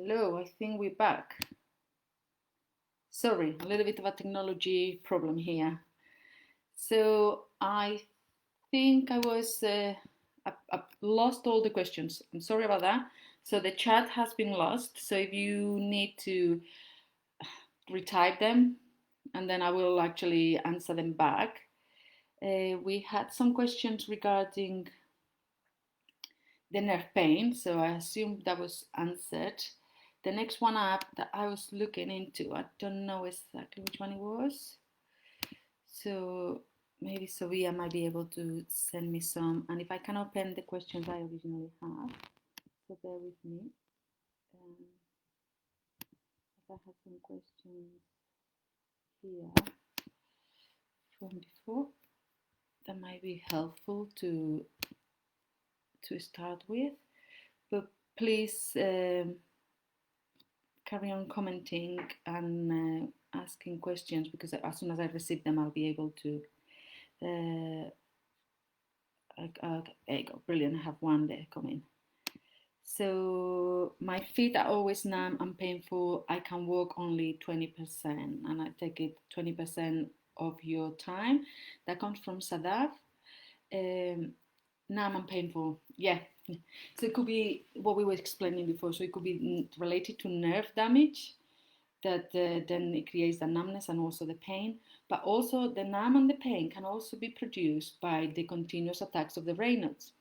Hello, I think we're back. Sorry, a little bit of a technology problem here. So I think I've lost all the questions. I'm sorry about that. So the chat has been lost. So if you need to retype them, and then I will actually answer them back. We had some questions regarding the nerve pain, so I assume that was answered. The next one up that I was looking into, I don't know exactly which one it was. So maybe Sofia might be able to send me some. And if I can open the questions I originally had, so bear with me. If I have some questions here from before, that might be helpful to start with. But please carry on commenting and asking questions, because as soon as I receive them, I'll be able to. There you go, brilliant. I have one there coming. So my feet are always numb and painful. I can walk only 20%, and I take it 20% of your time. That comes from Sadaf. Numb and painful, yeah. So it could be what we were explaining before. So it could be related to nerve damage that then it creates the numbness and also the pain. But also the numb and the pain can also be produced by the continuous attacks of the Raynaud's.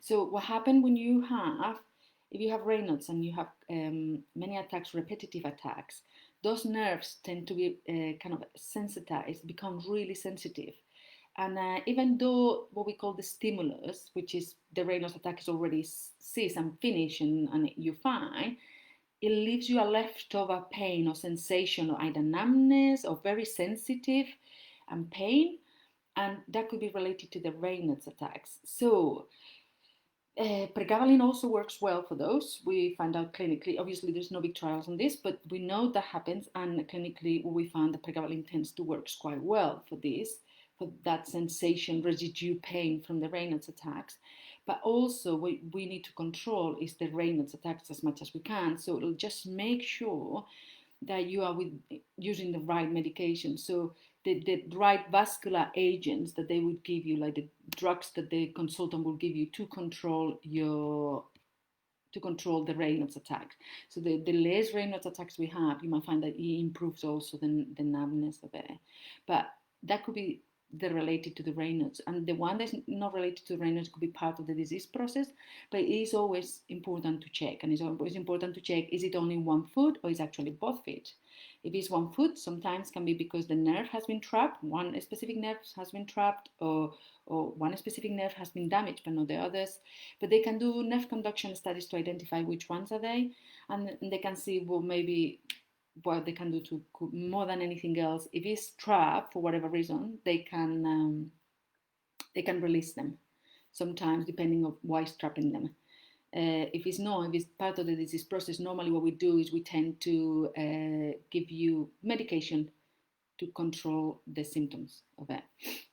So what happens when if you have Raynaud's and you have many attacks, repetitive attacks, those nerves tend to be kind of sensitized, become really sensitive. And even though what we call the stimulus, which is the Raynaud's attack, is already ceased and finished and you're fine, it leaves you a leftover pain or sensation or either numbness or very sensitive and pain. And that could be related to the Raynaud's attacks. So pregabalin also works well for those. We find out clinically, obviously there's no big trials on this, but we know that happens, and clinically we found that pregabalin tends to work quite well for this, for that sensation, residue pain from the Raynaud's attacks. But also what we need to control is the Raynaud's attacks as much as we can. So it'll just make sure that you are using the right medication. So the right vascular agents that they would give you, like the drugs that the consultant will give you to control the Raynaud's attack. So the less Raynaud's attacks we have, you might find that it improves also the numbness of it. But that could be related to the Raynaud's, and the one that's not related to Raynaud's could be part of the disease process. But it is always important to check, and it's always important to check, is it only one foot or is actually both feet? If it's one foot, sometimes can be because the nerve has been trapped, one specific nerve has been trapped, or one specific nerve has been damaged but not the others. But they can do nerve conduction studies to identify which ones are they, and they can see, well, maybe what they can do to, more than anything else, if it's trapped for whatever reason, they can release them sometimes, depending on why it's trapping them. If it's part of the disease process, normally what we do is we tend to give you medication to control the symptoms of it.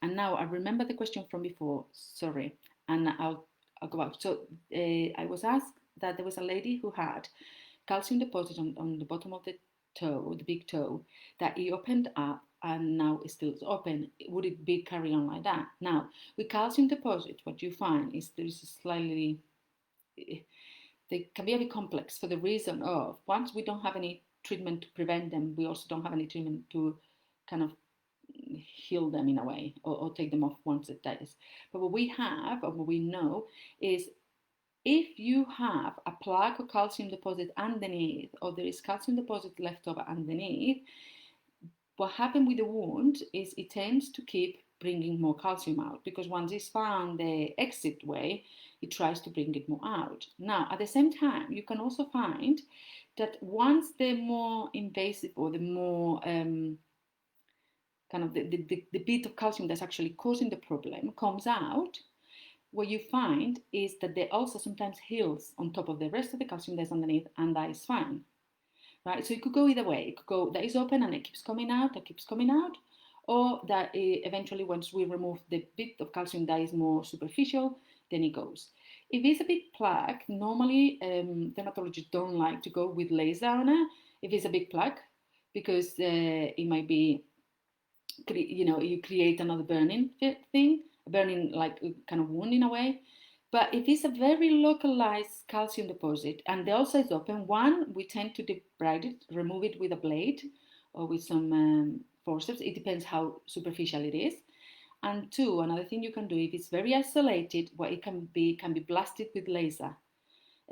And now I remember the question from before, sorry, and I'll go back. So I was asked that there was a lady who had calcium deposit on the bottom of the toe, the big toe, that it opened up and now it's still open. Would it be carry on like that? Now, with calcium deposit, what you find is there is a slightly, they can be a bit complex for the reason of, once we don't have any treatment to prevent them, we also don't have any treatment to kind of heal them in a way, or take them off once it dies. But what we have, or what we know, is if you have a plaque or calcium deposit underneath, or there is calcium deposit left over underneath, what happens with the wound is it tends to keep bringing more calcium out, because once it's found the exit way, it tries to bring it more out. Now, at the same time, you can also find that once the more invasive, or the more kind of the bit of calcium that's actually causing the problem comes out, what you find is that they also sometimes heals on top of the rest of the calcium that's underneath, and that is fine, right? So it could go either way. It could go that is open and it keeps coming out, or that eventually, once we remove the bit of calcium that is more superficial, then it goes. If it's a big plaque, normally dermatologists don't like to go with laser on it if it's a big plaque, because it might be, you create another burning thing, burning like kind of wound in a way. But if it's a very localized calcium deposit and the ulcer is open, one, we tend to debride it, remove it with a blade or with some forceps. It depends how superficial it is. And two, another thing you can do, if it's very isolated, what it can be blasted with laser,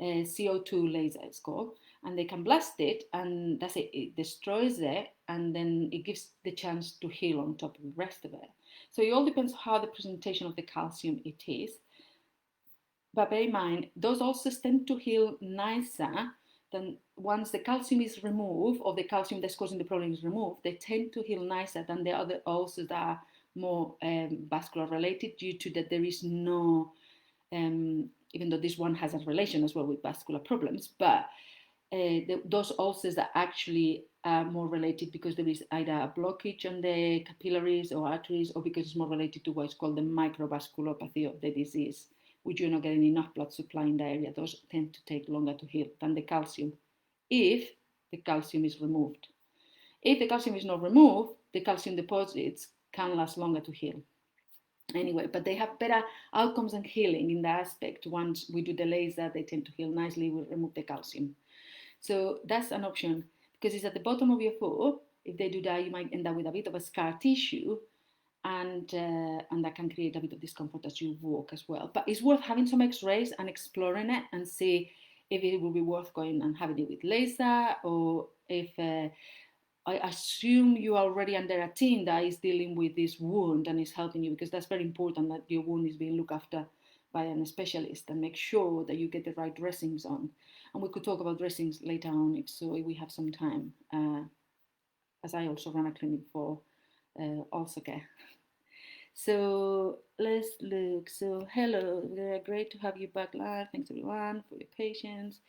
CO2 laser it's called, and they can blast it, and that's it. It destroys it, and then it gives the chance to heal on top of the rest of it. So it all depends how the presentation of the calcium it is. But bear in mind, those ulcers tend to heal nicer than once the calcium is removed, or the calcium that's causing the problem is removed. They tend to heal nicer than the other ulcers that are more vascular related, due to that there is no, even though this one has a relation as well with vascular problems, but those ulcers that actually are more related because there is either a blockage on the capillaries or arteries, or because it's more related to what's called the microvasculopathy of the disease, which you're not getting enough blood supply in the area. Those tend to take longer to heal than the calcium, if the calcium is removed. If the calcium is not removed, the calcium deposits can last longer to heal. Anyway, but they have better outcomes and healing in that aspect. Once we do the laser, they tend to heal nicely. We remove the calcium. So that's an option, because it's at the bottom of your foot. If they do that, you might end up with a bit of a scar tissue, and that can create a bit of discomfort as you walk as well. But it's worth having some x-rays and exploring it and see if it will be worth going and having it with laser, or if I assume you are already under a team that is dealing with this wound and is helping you, because that's very important that your wound is being looked after by a specialist, and make sure that you get the right dressings on. And we could talk about dressings later on if we have some time, as I also run a clinic for ulcer care. So let's look. So hello, great to have you back live. Thanks everyone for your patience.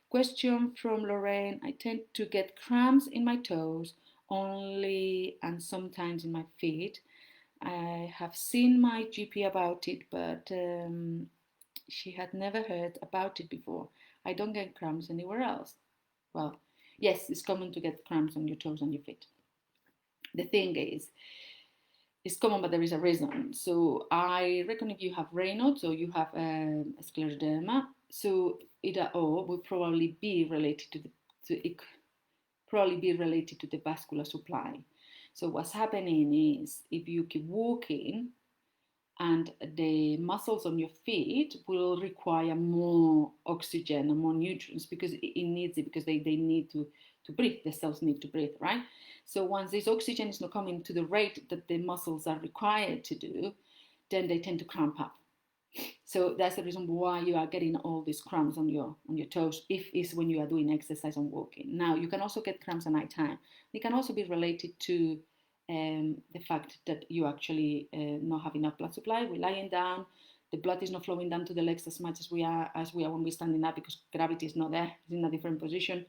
Question from Lorraine. I tend to get cramps in my toes only, and sometimes in my feet. I have seen my GP about it, but she had never heard about it before. I don't get cramps anywhere else. Well, yes, it's common to get cramps on your toes and your feet. The thing is, it's common, but there is a reason. So I reckon if you have Raynaud, so you have scleroderma, so either or will probably be related to the vascular supply. So what's happening is, if you keep walking, and the muscles on your feet will require more oxygen and more nutrients, because it needs it, because they need to breathe. The cells need to breathe, right? So once this oxygen is not coming to the rate that the muscles are required to do, then they tend to cramp up. So that's the reason why you are getting all these cramps on your toes, if it's when you are doing exercise and walking. Now, you can also get cramps at night time. They can also be related to the fact that you actually not have enough blood supply. We're lying down, the blood is not flowing down to the legs as much as we are when we're standing up, because gravity is not there, it's in a different position.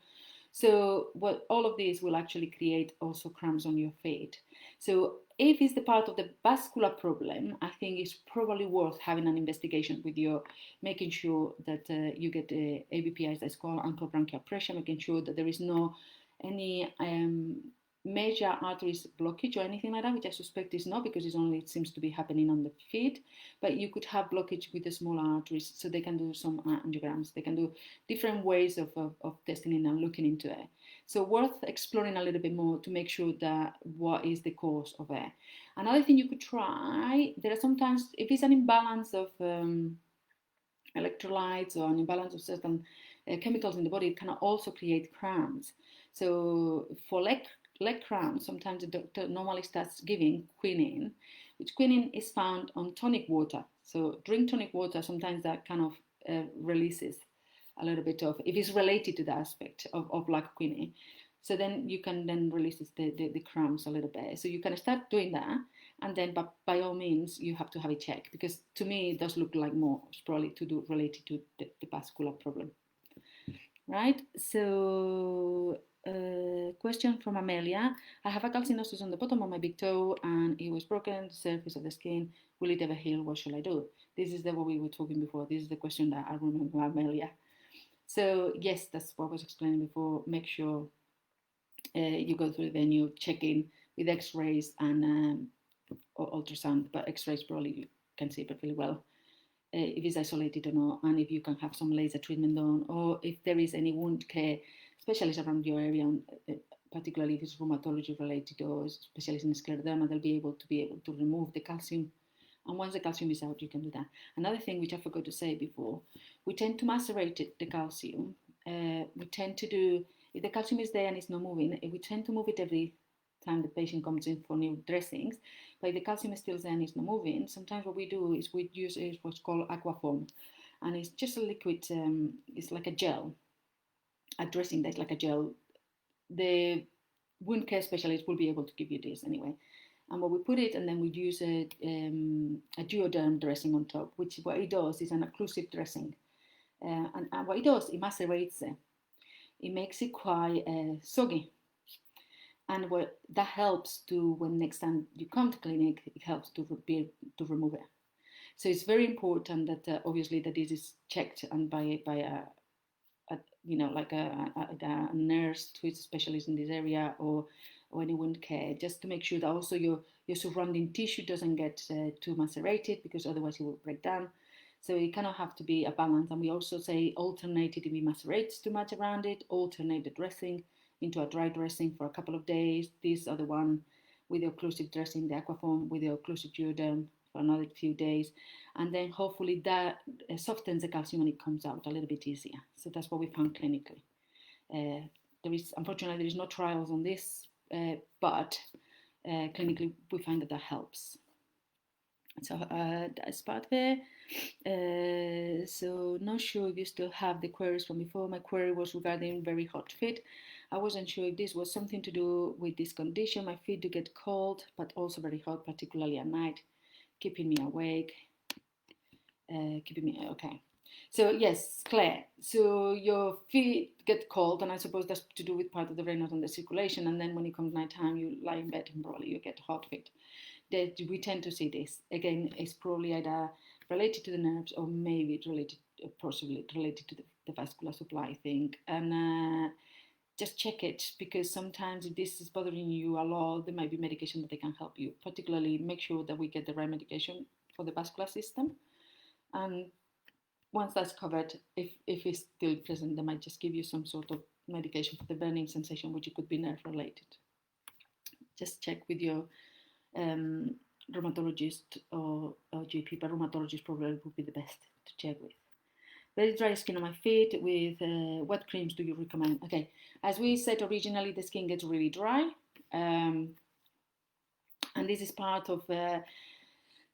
So all of these will actually create also cramps on your feet. So if it's the part of the vascular problem, I think it's probably worth having an investigation with your, making sure that you get ABPIs, that's called ankle branchial pressure, making sure that there is no any major arteries blockage or anything like that, which I suspect is not, because it seems to be happening on the feet. But you could have blockage with the smaller arteries, so they can do some angiograms. They can do different ways of testing it and looking into it. So worth exploring a little bit more to make sure that what is the cause of it. Another thing you could try, there are sometimes, if it's an imbalance of electrolytes or an imbalance of certain chemicals in the body, it can also create cramps. So for leg cramps, sometimes the doctor normally starts giving quinine, which quinine is found on tonic water. So drink tonic water, sometimes that kind of releases a little bit of, if it's related to the aspect of like quinine. So then you can then release the cramps a little bit. So you can start doing that, and then but by all means you have to have it checked, because to me it does look like more it's probably to do related to the vascular problem. Right, so question from Amelia. I have a calcinosis on the bottom of my big toe and it was broken, the surface of the skin. Will it ever heal? What shall I do? This is what we were talking before. This is the question that I remember, Amelia. So yes, that's what I was explaining before. Make sure you go through the venue, check in with x-rays and or ultrasound, but x-rays probably you can see perfectly well if it's isolated or not, and if you can have some laser treatment done, or if there is any wound care specialist around your area, particularly if it's rheumatology related or specialist in scleroderma, they'll be able to remove the calcium. And once the calcium is out, you can do that. Another thing which I forgot to say before, we tend to macerate the calcium. We tend to do, if the calcium is there and it's not moving, we tend to move it every time the patient comes in for new dressings. But if the calcium is still there and it's not moving, sometimes what we do is we use what's called aquaform. And it's just a liquid, it's like a gel, a dressing that's like a gel. The wound care specialist will be able to give you this anyway. And what we put it, and then we use a duoderm dressing on top, which what it does is an occlusive dressing. And what it does, it macerates it. It makes it quite soggy. And what that helps to, when next time you come to clinic, it helps to remove it. So it's very important that obviously that this is checked and by a like a nurse who is a specialist in this area or any wound care, just to make sure that also your surrounding tissue doesn't get too macerated, because otherwise it will break down. So it kind of have to be a balance. And we also say alternate it if it macerates too much around it, alternate the dressing into a dry dressing for a couple of days. This other one with the occlusive dressing, the aquaform with the occlusive duoderm for another few days. And then hopefully that softens the calcium when it comes out a little bit easier. So that's what we found clinically. Unfortunately, there is no trials on this, but clinically we find that helps. So that's part there. So not sure if you still have the queries from before. My query was regarding very hot feet. I wasn't sure if this was something to do with this condition. My feet do get cold, but also very hot, particularly at night, keeping me awake. Okay. So yes, Claire, so your feet get cold, and I suppose that's to do with part of the Raynaud on the circulation, and then when it comes night time, you lie in bed and probably you get hot feet. We tend to see this. Again, it's probably either related to the nerves or maybe possibly related to the vascular supply, I think. And just check it, because sometimes if this is bothering you a lot, there might be medication that they can help you. Particularly, make sure that we get the right medication for the vascular system. And once that's covered, if it's still present, they might just give you some sort of medication for the burning sensation, which could be nerve related. Just check with your rheumatologist or GP, but rheumatologist probably would be the best to check with. Very dry skin on my feet. With what creams do you recommend? Okay, as we said originally, the skin gets really dry, and this is part of the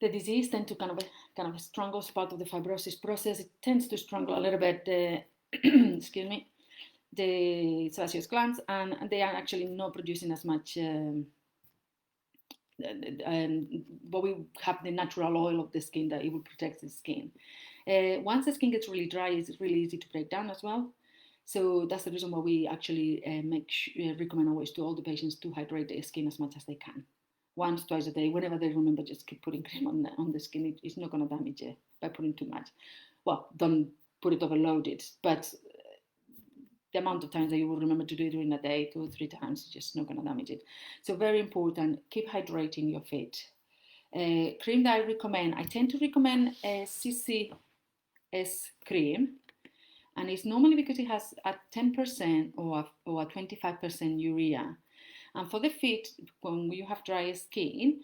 disease. Tend to kind of strangles part of the fibrosis process. It tends to strangle a little bit the excuse me, the sebaceous glands, and they are actually not producing as much. But we have the natural oil of the skin that it will protect the skin. Once the skin gets really dry, it's really easy to break down as well. So that's the reason why we actually recommend always to all the patients to hydrate their skin as much as they can. Once, twice a day, whenever they remember, just keep putting cream on the skin. It's not going to damage it by putting too much. Well, don't put it overloaded, but the amount of times that you will remember to do it during a day, 2 or 3 times, it's just not going to damage it. So very important, keep hydrating your feet. Cream that I recommend, I tend to recommend a CCS cream, and it's normally because it has a 10% or a 25% urea. And for the feet, when you have dry skin,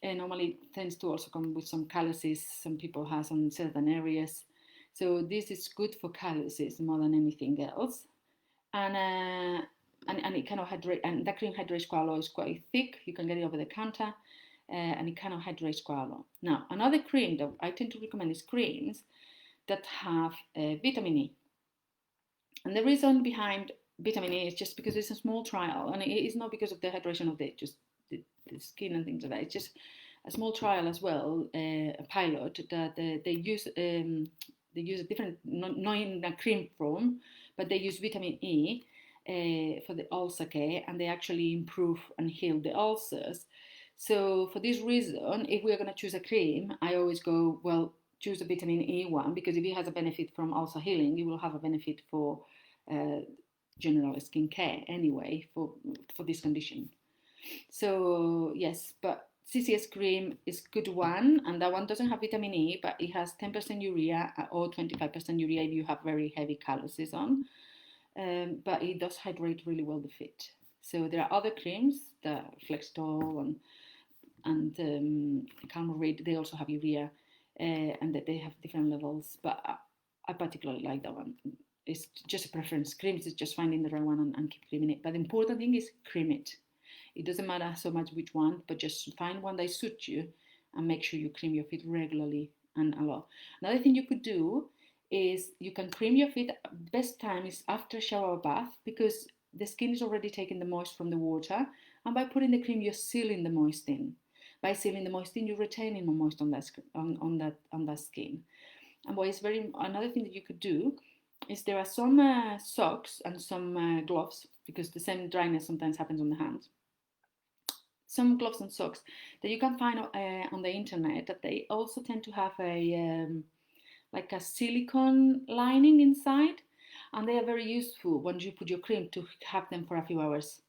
normally it tends to also come with some calluses. Some people have on certain areas. So this is good for calluses more than anything else. And it kind of hydrates, and that cream hydrates quite a lot. It's quite thick. You can get it over the counter, and it kind of hydrates quite a lot. Now, another cream that I tend to recommend is creams that have vitamin E. And the reason behind vitamin E is just because it's a small trial, and it is not because of the hydration of the skin and things like that. It's just a small trial as well, a pilot that they use a different, not in a cream form, but they use vitamin E, for the ulcer care, and they actually improve and heal the ulcers. So for this reason, if we are going to choose a cream, I always go, well, choose a vitamin E one, because if it has a benefit from ulcer healing, it will have a benefit for general skin care anyway for this condition. So yes, but CCS cream is good one, and that one doesn't have vitamin E, but it has 10% urea or 25% urea if you have very heavy calluses on. But it does hydrate really well the feet. So there are other creams, the Flextol and Calmorate, they also have urea, and that they have different levels. But I particularly like that one. It's just a preference. Creams is just finding the right one and keep creaming it. But the important thing is cream it. It doesn't matter so much which one, but just find one that suits you and make sure you cream your feet regularly and a lot. Another thing you could do is you can cream your feet. Best time is after shower or bath, because the skin is already taking the moist from the water, and by putting the cream you're sealing the moist in. By sealing the moist in, you're retaining more moist on that skin. And what is another thing that you could do is there are some socks and some gloves, because the same dryness sometimes happens on the hands. Some gloves and socks that you can find on the internet, that they also tend to have like a silicone lining inside, and they are very useful once you put your cream to have them for a few hours,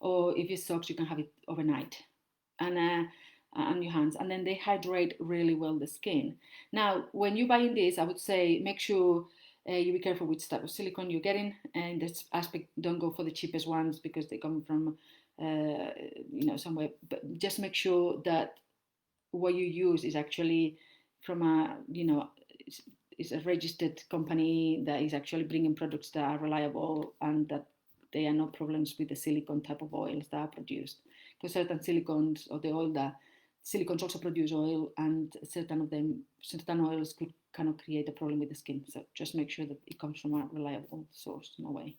or if you socks you can have it overnight, and on your hands, and then they hydrate really well the skin. Now when you're buying this, I would say make sure you be careful which type of silicone you're getting, and this aspect, don't go for the cheapest ones because they come from somewhere, but just make sure that what you use is actually from is a registered company that is actually bringing products that are reliable, and that there are no problems with the silicone type of oils that are produced. Because certain silicones, or the oil that silicones also produce oil, and certain oils could kind of create a problem with the skin. So just make sure that it comes from a reliable source, no way.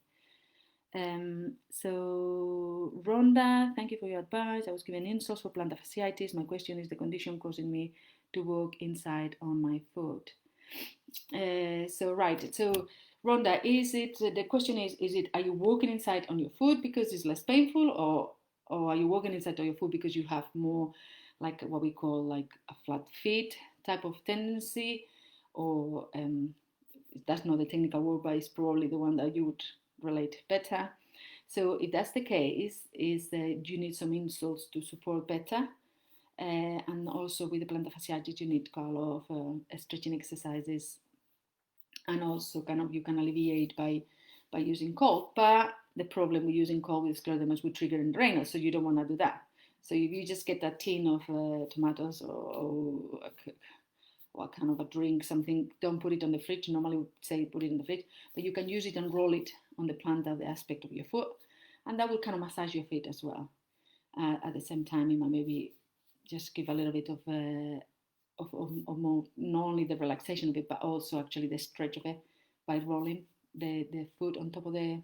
So Rhonda, thank you for your advice. I was given insoles for plantar fasciitis. My question is the condition causing me to walk inside on my foot. So Rhonda, the question is it, are you walking inside on your foot because it's less painful, or are you walking inside on your foot because you have more like what we call like a flat feet type of tendency, or that's not the technical word, but it's probably the one that you would relate better. So if that's the case, you need some insoles to support better, and also with the plantar fasciitis you need quite a lot of stretching exercises, and also you can alleviate by using cold. But the problem with using cold with scleroderma is we trigger in Raynaud, so you don't want to do that. So if you just get a tin of tomatoes or what kind of a drink, something, don't put it on the fridge. Normally we say put it in the fridge, but you can use it and roll it on the plantar, the aspect of your foot, and that will kind of massage your feet as well. At the same time, you might maybe just give a little bit of more, not only the relaxation of it, but also actually the stretch of it by rolling the foot on top of the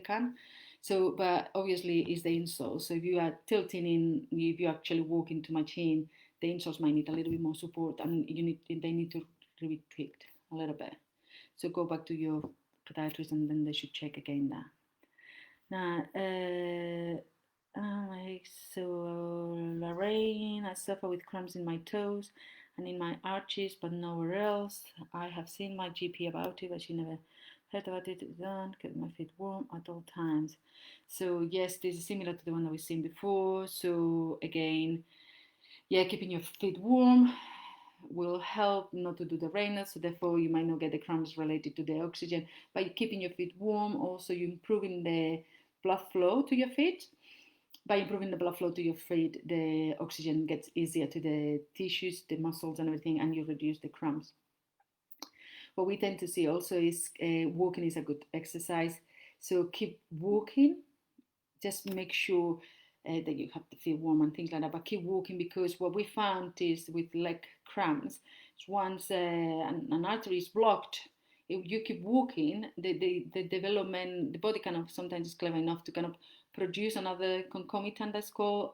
can. So, but obviously it's the insole. So if you are tilting in, if you actually walking too much in, the insoles might need a little bit more support, and they need to be tweaked a little bit. So go back to your podiatrist, and then they should check again that. Now, so Lorraine, I suffer with cramps in my toes and in my arches, but nowhere else. I have seen my GP about it, but she never heard about it. Don't keep my feet warm at all times. So yes, this is similar to the one that we've seen before. So again, yeah, keeping your feet warm will help not to do the Raynaud, so therefore you might not get the cramps related to the oxygen. By keeping your feet warm, also you're improving the blood flow to your feet. By improving the blood flow to your feet, the oxygen gets easier to the tissues, the muscles and everything, and you reduce the cramps. What we tend to see also is walking is a good exercise. So keep walking. Just make sure that you have to feel warm and things like that, but keep walking, because what we found is with leg cramps, once an artery is blocked, if you keep walking, the development, the body kind of sometimes is clever enough to kind of produce another concomitant that's called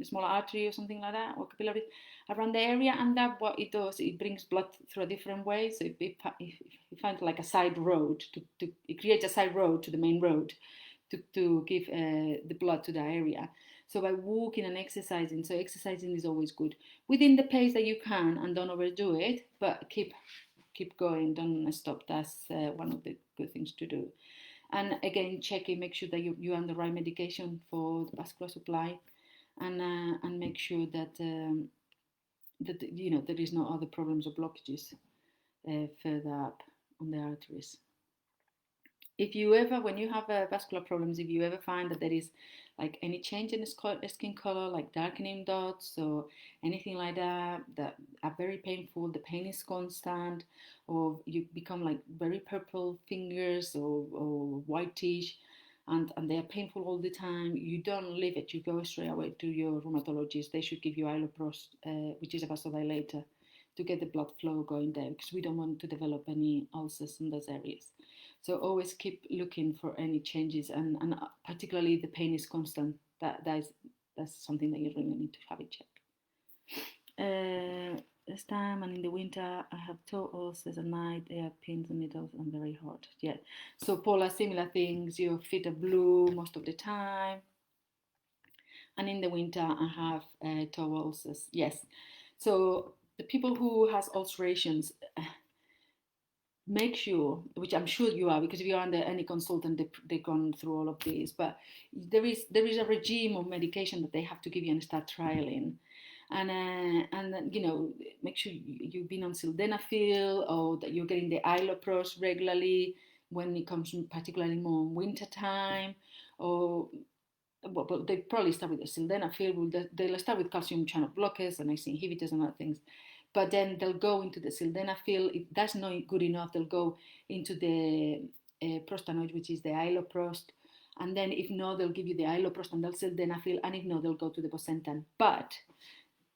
small artery or something like that, or capillary around the area, and that what it does, it brings blood through a different way. So if you find like a side road, it creates a side road to the main road to give the blood to the area. So by walking and exercising, so exercising is always good within the pace that you can, and don't overdo it, but keep going, don't stop. That's one of the good things to do. And again, checking, make sure that you're on the right medication for the vascular supply, and make sure that that there is no other problems or blockages further up on the arteries. If you ever, when you have vascular problems, if you ever find that there is like any change in the skin color, like darkening dots or anything like that, that are very painful, the pain is constant, or you become like very purple fingers or whitish, and they are painful all the time, you don't leave it. You go straight away to your rheumatologist. They should give you iloprost, which is a vasodilator, to get the blood flow going there, because we don't want to develop any ulcers in those areas. So always keep looking for any changes, and particularly the pain is constant. That's something that you really need to have it checked. This time and in the winter, I have toe ulcers at night. They are pins and needles and very hot. Yeah. So Paula, similar things. Your feet are blue most of the time. And in the winter, I have toe ulcers. Yes. So the people who has ulcerations, make sure, which I'm sure you are, because if you're under any consultant, they've gone through all of these. But there is a regime of medication that they have to give you and start trialing. And make sure you've been on sildenafil, or that you're getting the iloprost regularly when it comes particularly more in winter time, or well, they probably start with the sildenafil. They'll start with calcium channel blockers and ACE inhibitors and other things, but then they'll go into the sildenafil. If that's not good enough, they'll go into the prostanoid, which is the iloprost. And then if not, they'll give you the iloprost and they'll sildenafil, and if not, they'll go to the bosentan. But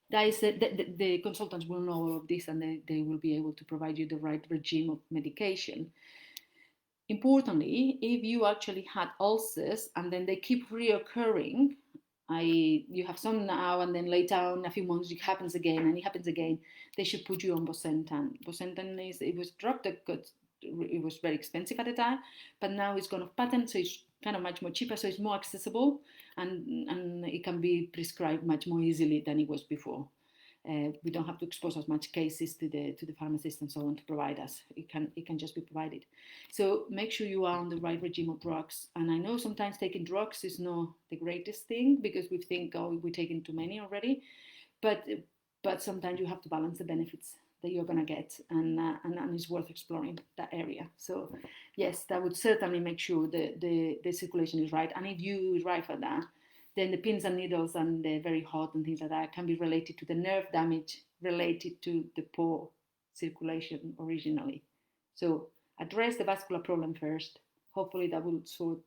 that is the consultants will know all of this, and they will be able to provide you the right regime of medication. Importantly, if you actually had ulcers and then they keep reoccurring, you have some now and then later on a few months it happens again and it happens again, they should put you on bosentan. Bosentan it was a drug that it was very expensive at the time, but now it's gone off patent, so it's kind of much more cheaper, so it's more accessible, and it can be prescribed much more easily than it was before. We don't have to expose as much cases to the pharmacist and so on to provide us. It can just be provided. So make sure you are on the right regime of drugs. And I know sometimes taking drugs is not the greatest thing, because we think, oh, we're taking too many already. But sometimes you have to balance the benefits that you're going to get, and it's worth exploring that area. So yes, that would certainly make sure the circulation is right. And if you is right for that, then the pins and needles and the very hot and things like that can be related to the nerve damage related to the poor circulation originally. So address the vascular problem first. Hopefully that will sort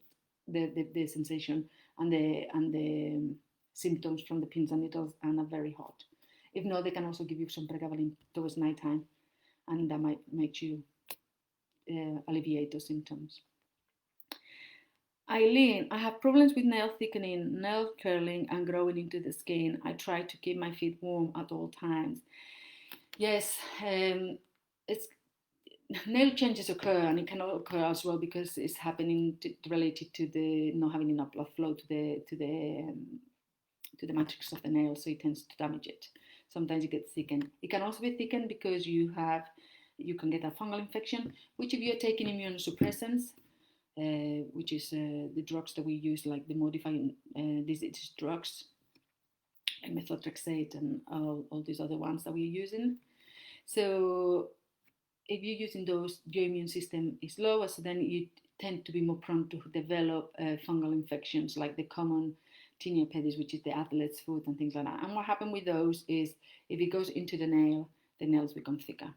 the sensation and the symptoms from the pins and needles and are very hot. If not, they can also give you some pregabalin towards nighttime, and that might make you alleviate those symptoms. Eileen, I have problems with nail thickening, nail curling, and growing into the skin. I try to keep my feet warm at all times. Yes, nail changes occur, and it can occur as well because it's happening related to the not having enough blood flow to the matrix of the nail, so it tends to damage it. Sometimes it gets thickened. It can also be thickened because you can get a fungal infection, which if you're taking immunosuppressants, which is the drugs that we use, like the modifying disease drugs, and methotrexate and all these other ones that we're using. So if you're using those, your immune system is lower, so then you tend to be more prone to develop fungal infections like the common tinea pedis, which is the athlete's foot and things like that. And what happens with those is if it goes into the nails become thicker.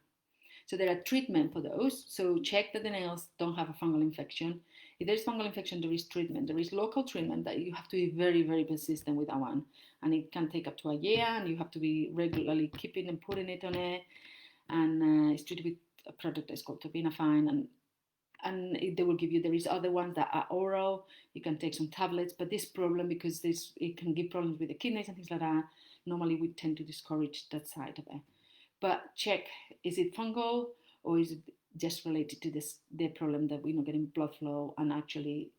So there are treatment for those. So check that the nails don't have a fungal infection. If there's fungal infection, there is treatment. There is local treatment that you have to be very, very persistent with that one. And it can take up to a year, and you have to be regularly keeping and putting it on it. And it's treated with a product that's called topinafine. and they will give you, there is other ones that are oral, you can take some tablets, but this problem, because it can give problems with the kidneys and things like that, normally we tend to discourage that side of it. But check, is it fungal or is it just related to the problem that we're not getting blood flow and actually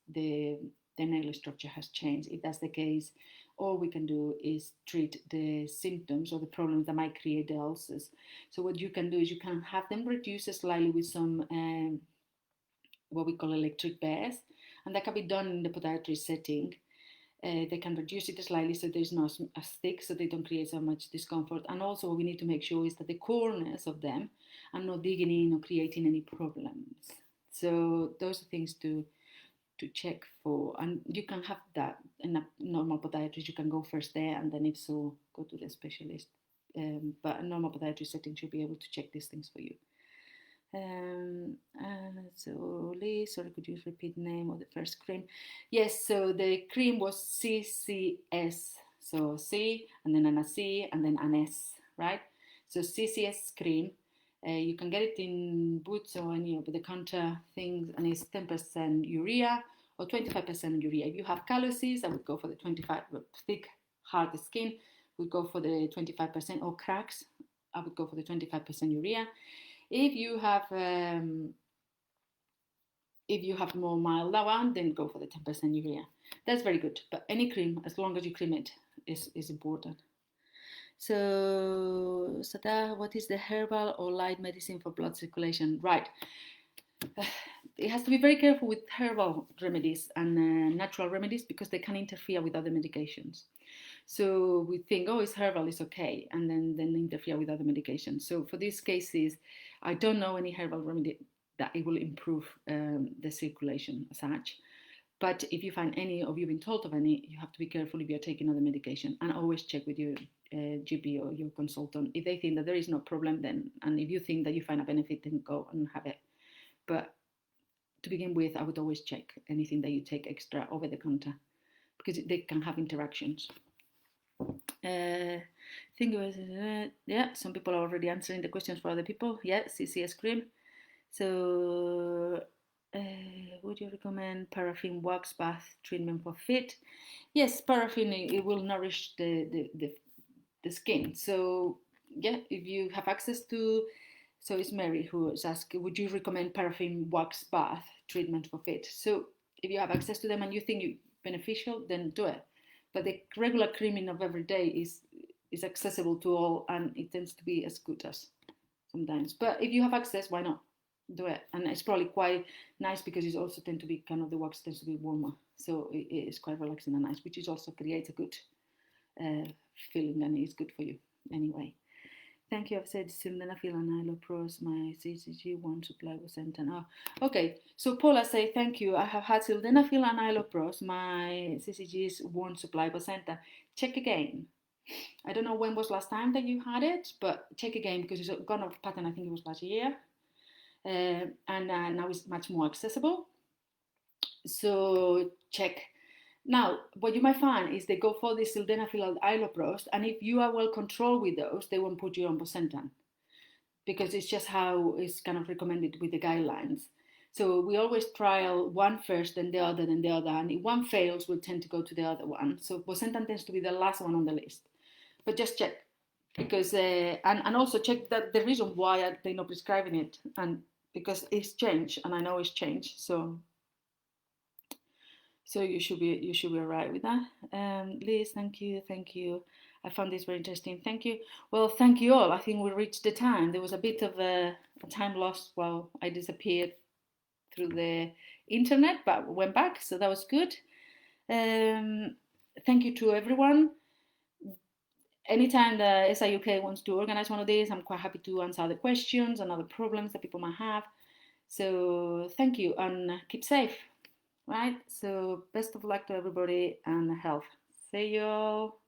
the nail structure has changed. If that's the case, all we can do is treat the symptoms or the problems that might create the ulcers. So what you can do is you can have them reduce slightly with some what we call electric bears, and that can be done in the podiatry setting. They can reduce it slightly so there's not as thick, so they don't create so much discomfort. And also what we need to make sure is that the corners of them are not digging in or creating any problems. So those are things to check for, and you can have that in a normal podiatrist. You can go first there, and then if so, go to the specialist. But a normal podiatrist setting should be able to check these things for you. So Lee, sorry, could you repeat the name of the first cream? Yes, so the cream was CCS, so C and then an C and then an S, right? So CCS cream, you can get it in Boots or any over the counter things, and it's 10% urea or 25% urea. If you have calluses, I would go for the 25, thick, hard skin, would go for the 25%, or cracks, I would go for the 25% urea. If you have more mild one, then go for the 10% urea. That's very good. But any cream, as long as you cream it, is important. So, Sada, what is the herbal or light medicine for blood circulation? Right. It has to be very careful with herbal remedies and natural remedies, because they can interfere with other medications. So we think, oh, it's herbal, it's okay, and then interfere with other medications. So for these cases, I don't know any herbal remedy that it will improve the circulation as such. But if you find any, or you've been told of any, you have to be careful if you're taking other medication, and always check with your GP or your consultant. If they think that there is no problem, then, and if you think that you find a benefit, then go and have it. But to begin with, I would always check anything that you take extra over the counter, because they can have interactions. I think it was, yeah, some people are already answering the questions for other people. Yeah, CCS cream. So, would you recommend paraffin wax bath treatment for feet? Yes, paraffin, it will nourish the skin. So, yeah, if you have access to, so it's Mary who is asking, would you recommend paraffin wax bath treatment for feet? So, if you have access to them and you think it's beneficial, then do it. But the regular creaming of every day is accessible to all, and it tends to be as good as sometimes. But if you have access, why not? Do it. And it's probably quite nice, because it also tends to be kind of, the wax tends to be warmer. So it is quite relaxing and nice, which is also creates a good feeling, and it's good for you anyway. Thank you. I've said sildenafil and iloprost. My CCG one supply was sent. And okay. So Paula say thank you. I have had sildenafil and iloprost. My CCG's one supply was sent. Check again. I don't know when was last time that you had it, but check again, because it's gone off pattern. I think it was last year, and now it's much more accessible. So check. Now, what you might find is they go for the sildenafil and iloprost, and if you are well controlled with those, they won't put you on bosentan, because it's just how it's kind of recommended with the guidelines. So we always trial one first, then the other, and if one fails, we'll tend to go to the other one. So bosentan tends to be the last one on the list. But just check, because and also check that the reason why they're not prescribing it, and because it's changed, and I know it's changed, so you should be all right with that. Liz, thank you. I found this very interesting. Thank you. Well, thank you all. I think we reached the time. There was a bit of a time lost while I disappeared through the internet, but went back, so that was good. Thank you to everyone. Anytime the SRUK wants to organize one of these, I'm quite happy to answer the questions and other problems that people might have. So thank you, and keep safe. Right, so best of luck to everybody, and health. See you all.